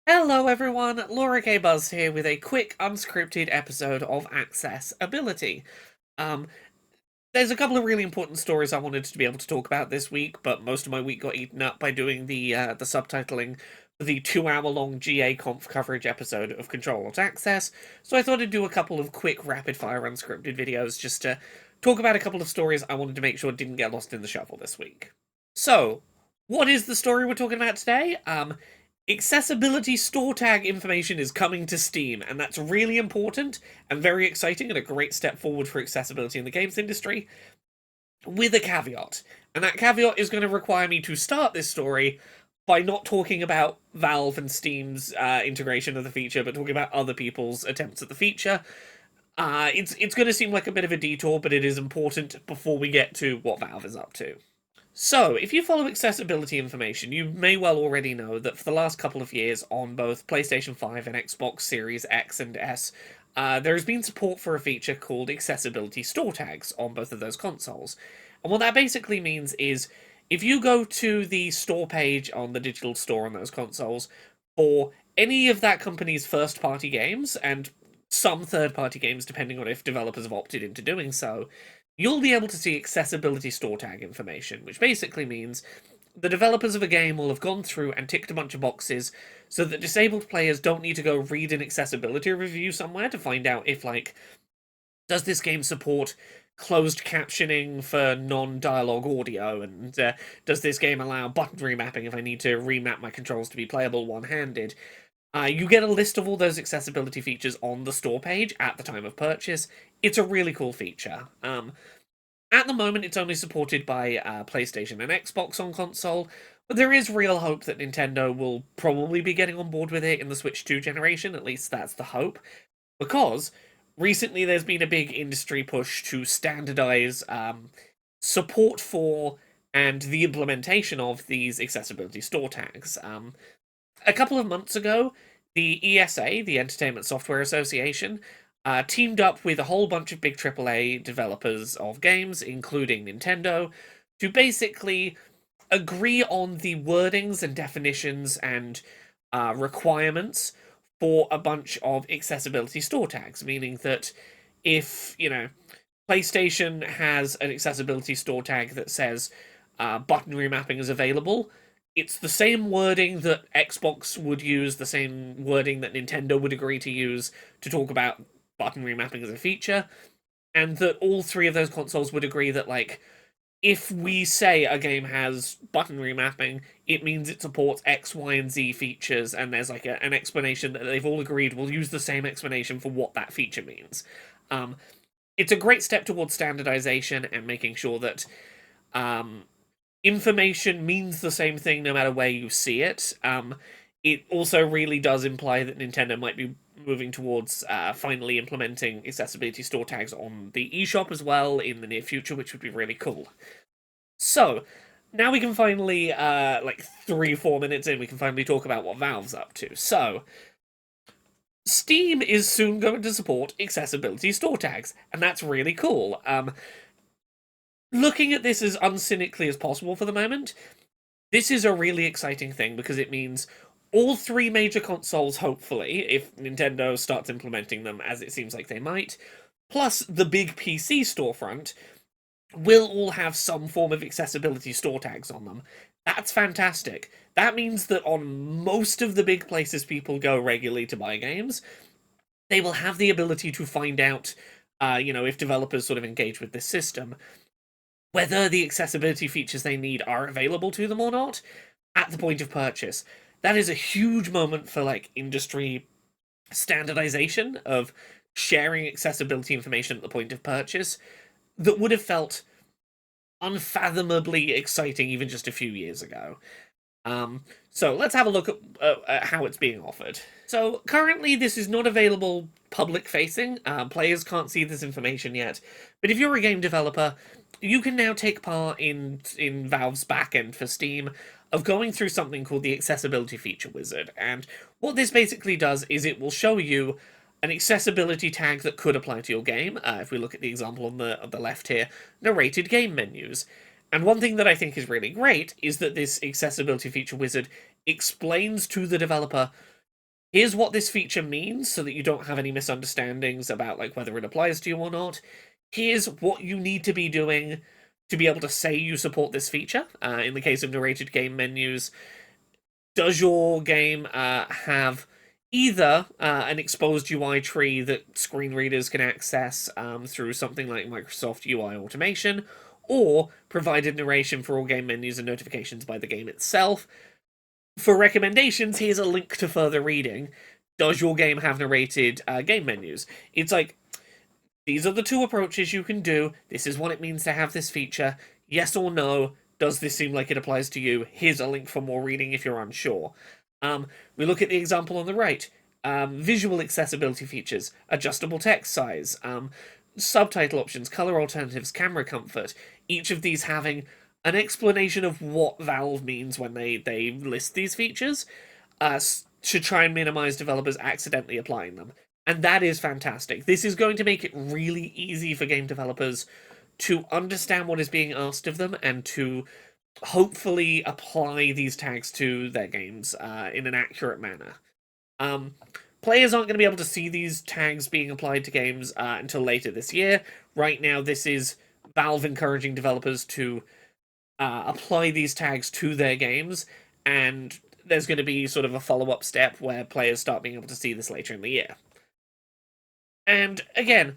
Hello everyone, Laura K. Buzz here with a quick unscripted episode of Accessibility. Um, there's a couple of really important stories I wanted to be able to talk about this week, but most of my week got eaten up by doing the subtitling for the 2-hour-long GA Conf coverage episode of Control Alt Access, so I thought I'd do a couple of quick rapid-fire unscripted videos just to talk about a couple of stories I wanted to make sure didn't get lost in the shuffle this week. So, what is the story we're talking about today? Accessibility store tag information is coming to Steam, and that's really important and very exciting and a great step forward for accessibility in the games industry, with a caveat. And that caveat is going to require me to start this story by not talking about Valve and Steam's integration of the feature, but talking about other people's attempts at the feature. It's going to seem like a bit of a detour, but it is important before we get to what Valve is up to. So, if you follow accessibility information, you may well already know that for the last couple of years on both PlayStation 5 and Xbox Series X and S, there has been support for a feature called accessibility store tags on both of those consoles. And what that basically means is if you go to the store page on the digital store on those consoles for any of that company's first party games, and some third party games depending on if developers have opted into doing so, you'll be able to see accessibility store tag information, which basically means the developers of a game will have gone through and ticked a bunch of boxes so that disabled players don't need to go read an accessibility review somewhere to find out if, like, does this game support closed captioning for non-dialogue audio, and does this game allow button remapping if I need to remap my controls to be playable one-handed? You get a list of all those accessibility features on the store page at the time of purchase. It's a really cool feature. At the moment, it's only supported by PlayStation and Xbox on console, but there is real hope that Nintendo will probably be getting on board with it in the Switch 2 generation, at least that's the hope, because recently there's been a big industry push to standardize support for and the implementation of these accessibility store tags. A couple of months ago, the ESA, the Entertainment Software Association, teamed up with a whole bunch of big AAA developers of games, including Nintendo, to basically agree on the wordings and definitions and requirements for a bunch of accessibility store tags, meaning that if, PlayStation has an accessibility store tag that says button remapping is available, it's the same wording that Xbox would use, the same wording that Nintendo would agree to use to talk about button remapping as a feature, and that all three of those consoles would agree that, like, if we say a game has button remapping, it means it supports X, Y, and Z features, and there's like an explanation that they've all agreed will use the same explanation for what that feature means. Um, it's a great step towards standardization and making sure that information means the same thing no matter where you see it. It also really does imply that Nintendo might be moving towards finally implementing accessibility store tags on the eShop as well in the near future, which would be really cool. So, now we can finally, 3-4 minutes in, we can finally talk about what Valve's up to. So, Steam is soon going to support accessibility store tags, and that's really cool. Looking at this as uncynically as possible for the moment, this is a really exciting thing because it means all three major consoles, hopefully, if Nintendo starts implementing them as it seems like they might, plus the big PC storefront, will all have some form of accessibility store tags on them. That's fantastic. That means that on most of the big places people go regularly to buy games, they will have the ability to find out, if developers sort of engage with this system, whether the accessibility features they need are available to them or not at the point of purchase. That is a huge moment for, like, industry standardization of sharing accessibility information at the point of purchase that would have felt unfathomably exciting even just a few years ago. So let's have a look at how it's being offered. So currently this is not available public facing. Players can't see this information yet. But if you're a game developer, you can now take part in Valve's backend for Steam of going through something called the Accessibility Feature Wizard. And what this basically does is it will show you an accessibility tag that could apply to your game. If we look at the example on the left here, narrated game menus. And one thing that I think is really great is that this accessibility feature wizard explains to the developer here's what this feature means so that you don't have any misunderstandings about like whether it applies to you or not. Here's what you need to be doing to be able to say you support this feature. In the case of narrated game menus, does your game have either an exposed UI tree that screen readers can access through something like Microsoft UI automation, or provided narration for all game menus and notifications by the game itself? For recommendations, here's a link to further reading. Does your game have narrated game menus? It's like, these are the two approaches you can do. This is what it means to have this feature. Yes or no. Does this seem like it applies to you? Here's a link for more reading if you're unsure. We look at the example on the right. Visual accessibility features, adjustable text size, subtitle options, color alternatives, camera comfort. Each of these having an explanation of what Valve means when they list these features to try and minimize developers accidentally applying them. And that is fantastic. This is going to make it really easy for game developers to understand what is being asked of them and to hopefully apply these tags to their games in an accurate manner. Um, Players aren't going to be able to see these tags being applied to games until later this year. Right now, this is Valve encouraging developers to apply these tags to their games, and there's going to be sort of a follow-up step where players start being able to see this later in the year. And again,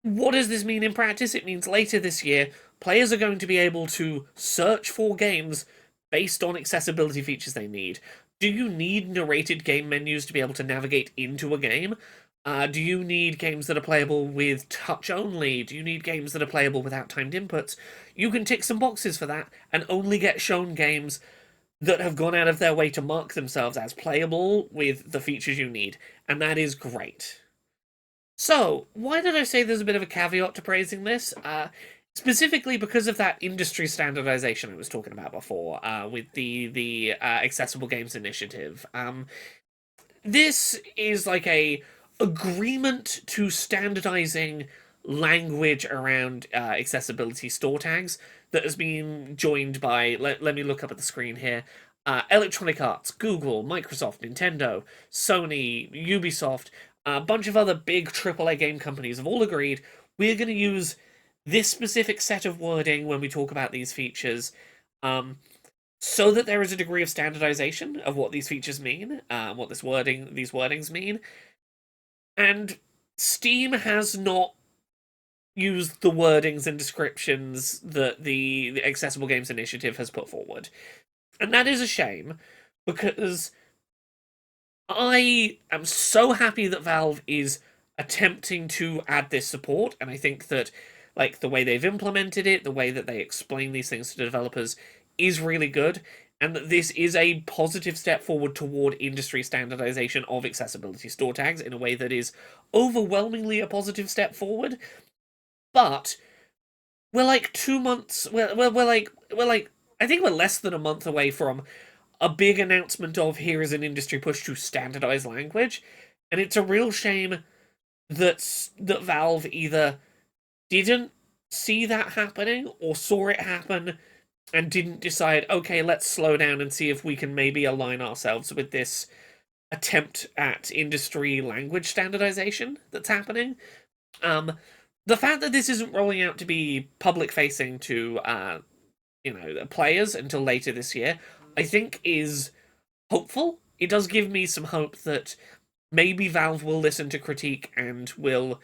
what does this mean in practice? It means later this year, players are going to be able to search for games based on accessibility features they need. Do you need narrated game menus to be able to navigate into a game? Do you need games that are playable with touch only? Do you need games that are playable without timed inputs? You can tick some boxes for that and only get shown games that have gone out of their way to mark themselves as playable with the features you need, and that is great. So, why did I say there's a bit of a caveat to praising this? Specifically because of that industry standardization I was talking about before, with the Accessible Games Initiative. This is like a agreement to standardizing language around accessibility store tags that has been joined by, let me look up at the screen here, Electronic Arts, Google, Microsoft, Nintendo, Sony, Ubisoft, a bunch of other big AAA game companies have all agreed we're going to use this specific set of wording when we talk about these features, so that there is a degree of standardization of what these features mean, what these wordings mean. And Steam has not used the wordings and descriptions that the Accessible Games Initiative has put forward. And that is a shame, because I am so happy that Valve is attempting to add this support, and I think that like the way they've implemented it, the way that they explain these things to developers is really good, and that this is a positive step forward toward industry standardization of accessibility store tags in a way that is overwhelmingly a positive step forward. But we're like 2 months. We're like I think we're less than a month away from a big announcement of here is an industry push to standardize language, and it's a real shame that Valve either didn't see that happening or saw it happen and didn't decide, okay, let's slow down and see if we can maybe align ourselves with this attempt at industry language standardization that's happening. Um, the fact that this isn't rolling out to be public facing to players until later this year, I think is hopeful. It does give me some hope that maybe Valve will listen to critique and will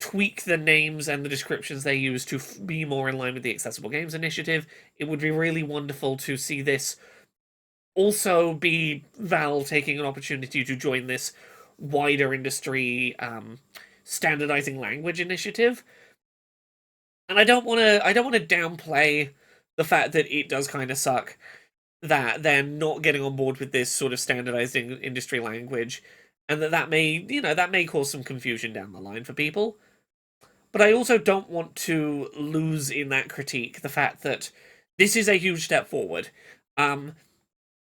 tweak the names and the descriptions they use to be more in line with the Accessible Games Initiative. It would be really wonderful to see this also be Valve taking an opportunity to join this wider industry standardizing language initiative. And I don't want to downplay the fact that it does kind of suck that they're not getting on board with this sort of standardizing industry language, and that may cause some confusion down the line for people. But I also don't want to lose in that critique the fact that this is a huge step forward. Um,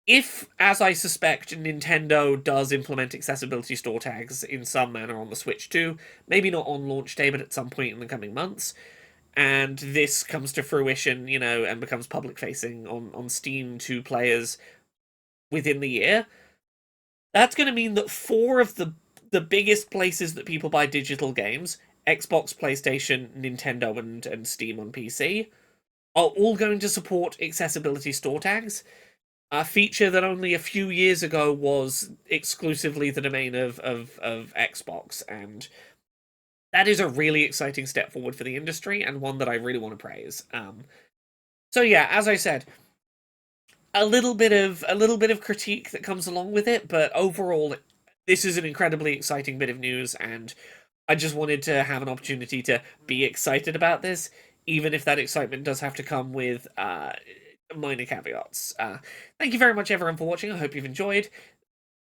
if, as I suspect, Nintendo does implement accessibility store tags in some manner on the Switch too, maybe not on launch day, but at some point in the coming months, and this comes to fruition, and becomes public facing on Steam to players within the year, That's going to mean that four of the biggest places that people buy digital games, Xbox, PlayStation, Nintendo, and Steam on PC, are all going to support accessibility store tags. A feature that only a few years ago was exclusively the domain of Xbox, and that is a really exciting step forward for the industry and one that I really want to praise. So yeah, as I said, a little bit of critique that comes along with it, but overall, this is an incredibly exciting bit of news, and I just wanted to have an opportunity to be excited about this, even if that excitement does have to come with minor caveats. Thank you very much, everyone, for watching. I hope you've enjoyed.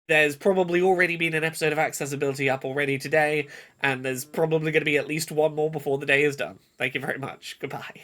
There's probably already been an episode of Accessibility up already today, and there's probably going to be at least one more before the day is done. Thank you very much. Goodbye.